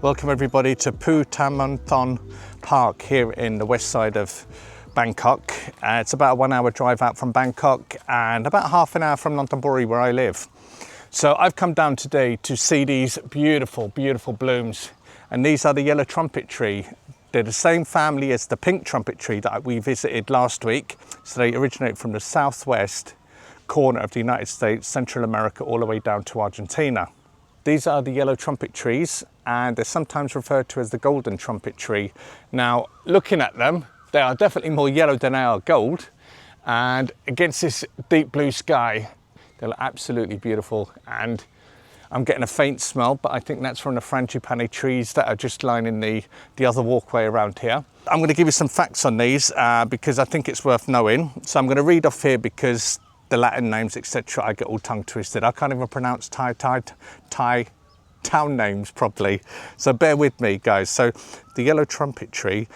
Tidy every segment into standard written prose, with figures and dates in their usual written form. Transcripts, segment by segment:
Welcome everybody to Phutthamonthon Park here in the west side of Bangkok. It's about a 1 hour drive out from Bangkok and about half an hour from Nonthaburi where I live. So I've come down today to see these beautiful, beautiful blooms. And these are the yellow trumpet tree. They're the same family as the pink trumpet tree that we visited last week. So they originate from the southwest corner of the United States, Central America, all the way down to Argentina. These are the yellow trumpet trees, and they're sometimes referred to as the golden trumpet tree. Now, looking at them, they are definitely more yellow than they are gold. And against this deep blue sky, they look absolutely beautiful. And I'm getting a faint smell, but I think that's from the frangipani trees that are just lining the other walkway around here. I'm going to give you some facts on these because I think it's worth knowing. So I'm going to read off here because the Latin names, etc., I get all tongue twisted. I can't even pronounce Thai town names properly. So bear with me, guys. So the yellow trumpet tree,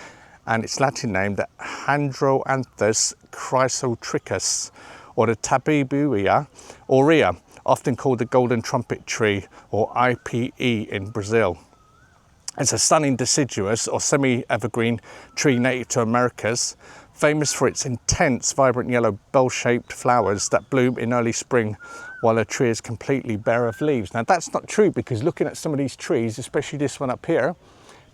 and its Latin name, the Androanthus chrysotricus, or the Tabebuia aurea, often called the golden trumpet tree, or IPE in Brazil. It's a stunning deciduous or semi-evergreen tree native to Americas, famous for its intense, vibrant yellow bell-shaped flowers that bloom in early spring while the tree is completely bare of leaves. Now that's not true, because looking at some of these trees, especially this one up here,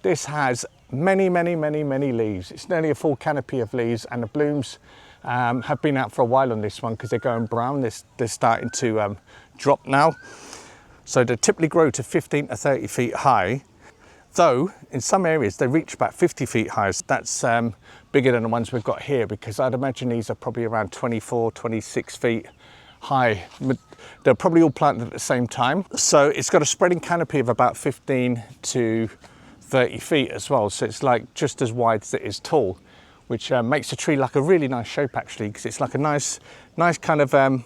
this has many leaves. It's nearly a full canopy of leaves, and the blooms have been out for a while on this one because they're going brown. They're starting to drop now. So they typically grow to 15 to 30 feet high, though in some areas they reach about 50 feet high. So that's bigger than the ones we've got here, because I'd imagine these are probably around 24, 26 feet high. They're probably all planted at the same time. So it's got a spreading canopy of about 15 to 30 feet as well. So it's like just as wide as it is tall, which makes the tree like a really nice shape actually, because it's like a nice kind of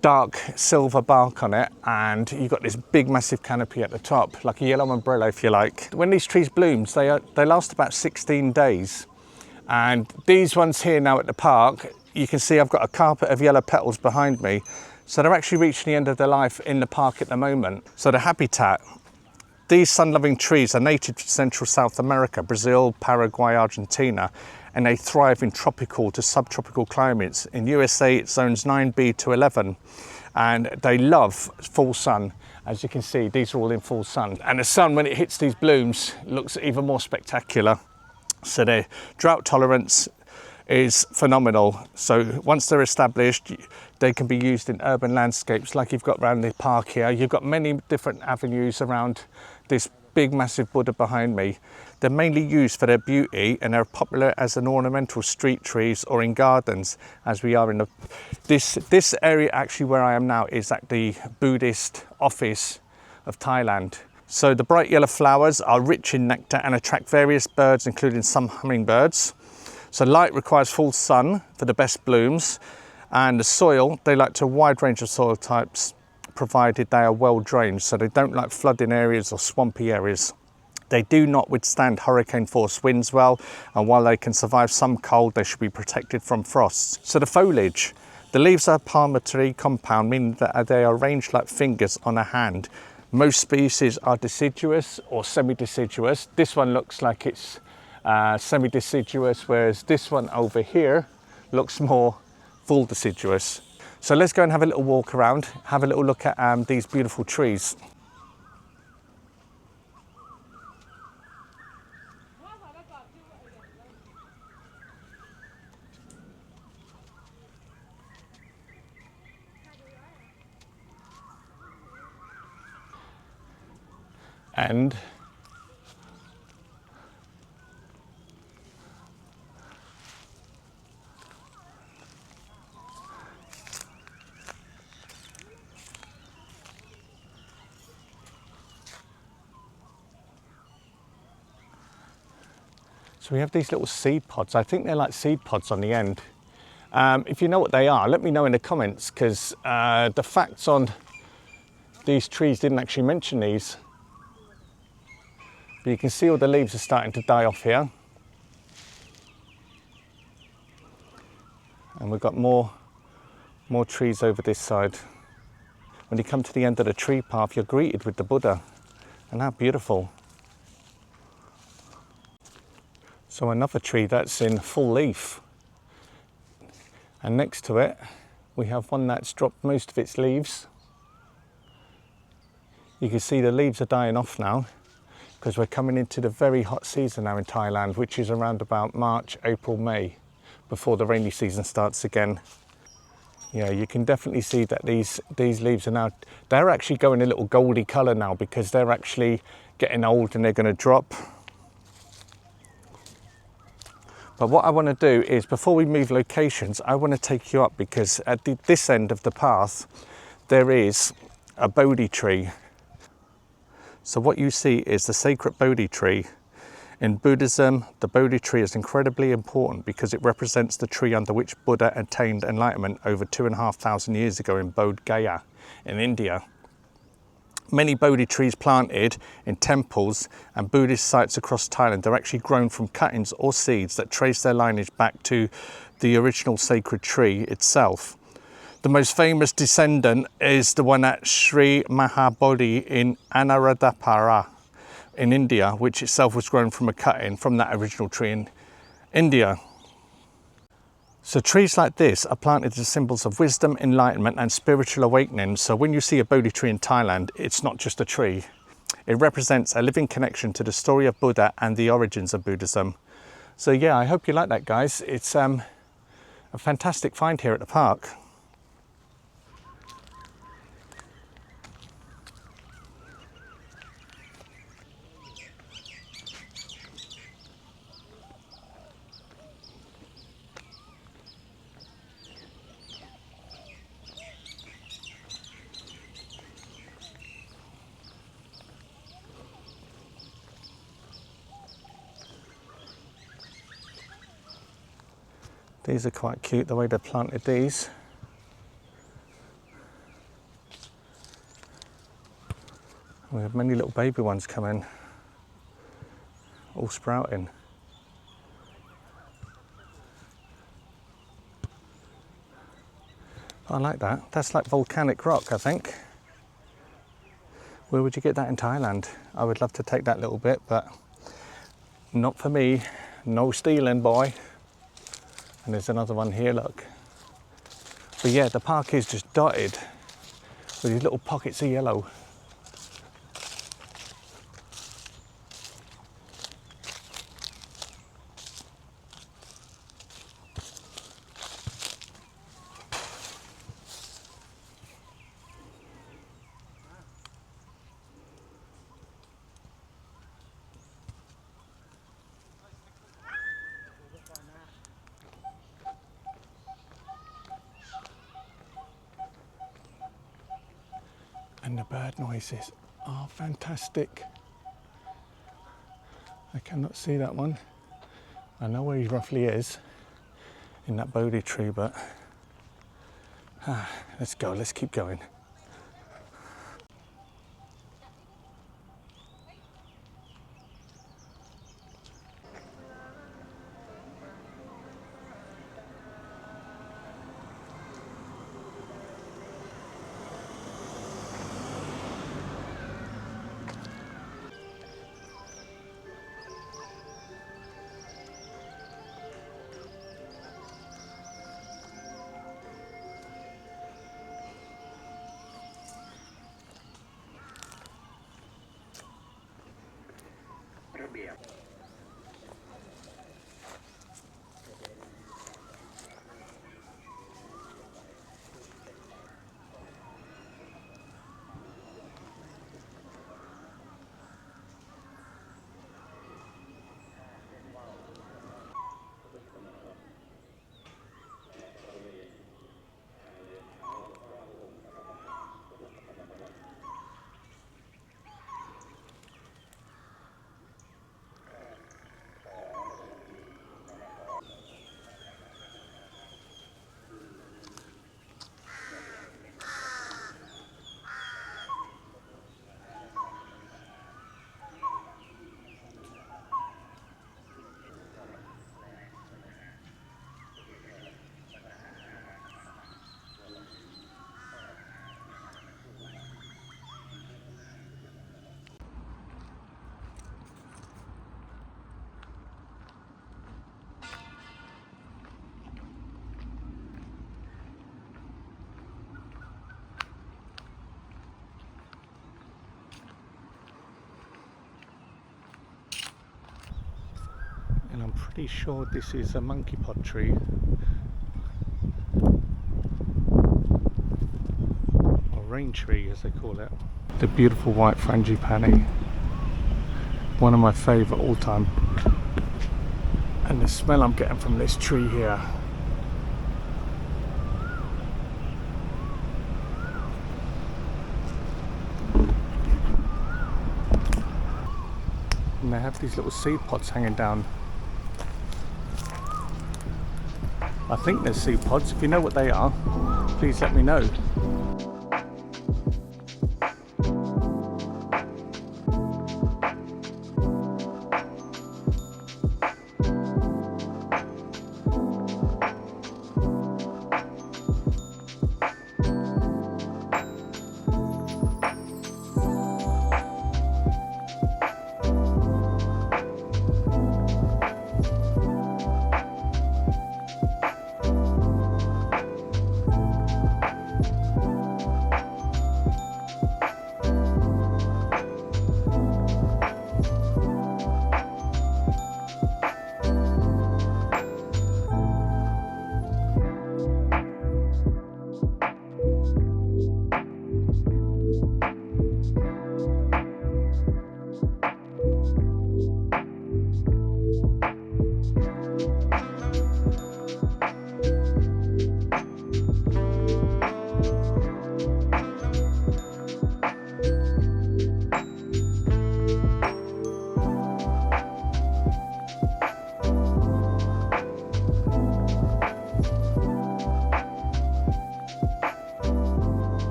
dark silver bark on it, and you've got this big massive canopy at the top, like a yellow umbrella if you like. When these trees bloom, they last about 16 days. And these ones here now at the park, you can see I've got a carpet of yellow petals behind me. So they're actually reaching the end of their life in the park at the moment. So the habitat, these sun-loving trees are native to Central South America, Brazil, Paraguay, Argentina, and they thrive in tropical to subtropical climates. In USA, it's zones 9B to 11, and they love full sun. As you can see, these are all in full sun. And the sun, when it hits these blooms, looks even more spectacular. So their drought tolerance is phenomenal. So once they're established, they can be used in urban landscapes like you've got around the park here. You've got many different avenues around this big massive Buddha behind me. They're mainly used for their beauty, and they're popular as an ornamental street trees or in gardens, as we are in this area actually where I am now is at the Buddhist Office of Thailand. So the bright yellow flowers are rich in nectar and attract various birds, including some hummingbirds. So light requires full sun for the best blooms, and the soil, they like to a wide range of soil types, provided they are well drained, so they don't like flooding areas or swampy areas. They do not withstand hurricane force winds well, and while they can survive some cold, they should be protected from frosts. So the foliage, the leaves are palmatory compound, meaning that they are arranged like fingers on a hand. Most species are deciduous or semi-deciduous. This one looks like it's semi-deciduous, whereas this one over here looks more full deciduous. So let's go and have a little walk around, have a little look at these beautiful trees. And so we have these little seed pods. I think they're like seed pods on the end. If you know what they are, let me know in the comments, because the facts on these trees didn't actually mention these. But you can see all the leaves are starting to die off here. And we've got more trees over this side. When you come to the end of the tree path, you're greeted with the Buddha. And how beautiful. So another tree that's in full leaf. And next to it, we have one that's dropped most of its leaves. You can see the leaves are dying off now because we're coming into the very hot season now in Thailand, which is around about March, April, May, before the rainy season starts again. Yeah, you can definitely see that these leaves are now, they're actually going a little goldy colour now because they're actually getting old and they're going to drop. But what I want to do is, before we move locations, I want to take you up because at this end of the path, there is a Bodhi tree. So what you see is the sacred Bodhi tree. In Buddhism, the Bodhi tree is incredibly important because it represents the tree under which Buddha attained enlightenment over 2,500 years ago in Bodh Gaya in India. Many Bodhi trees planted in temples and Buddhist sites across Thailand are actually grown from cuttings or seeds that trace their lineage back to the original sacred tree itself. The most famous descendant is the one at Sri Mahabodhi in Anuradhapura in India, which itself was grown from a cutting from that original tree in India. So trees like this are planted as symbols of wisdom, enlightenment and spiritual awakening. So when you see a Bodhi tree in Thailand, it's not just a tree. It represents a living connection to the story of Buddha and the origins of Buddhism. So yeah, I hope you like that, guys. It's a fantastic find here at the park. These are quite cute, the way they planted these. We have many little baby ones coming, all sprouting. I like that. That's like volcanic rock, I think. Where would you get that in Thailand? I would love to take that little bit, but not for me. No stealing, boy. And there's another one here, look. But yeah, the park is just dotted with these little pockets of yellow. And the bird noises are fantastic. I cannot see that one. I know where he roughly is in that Bodhi tree, but let's go, let's keep going. Pretty sure this is a monkey pod tree or rain tree as they call it. The beautiful white frangipani, one of my favourite all time. And the smell I'm getting from this tree here, and they have these little seed pods hanging down. I think they're seed pods. If you know what they are, please let me know.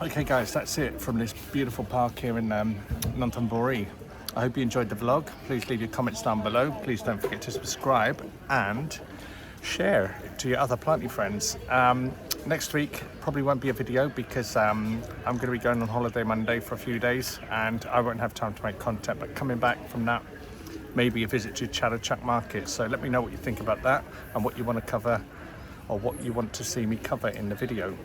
Okay guys, that's it from this beautiful park here in Nonthaburi. I hope you enjoyed the vlog. Please leave your comments down below. Please don't forget to subscribe and share to your other planty friends. Next week probably won't be a video because I'm going to be going on holiday Monday for a few days and I won't have time to make content, but coming back from that, maybe a visit to Chatuchak Market. So let me know what you think about that and what you want to cover or what you want to see me cover in the video.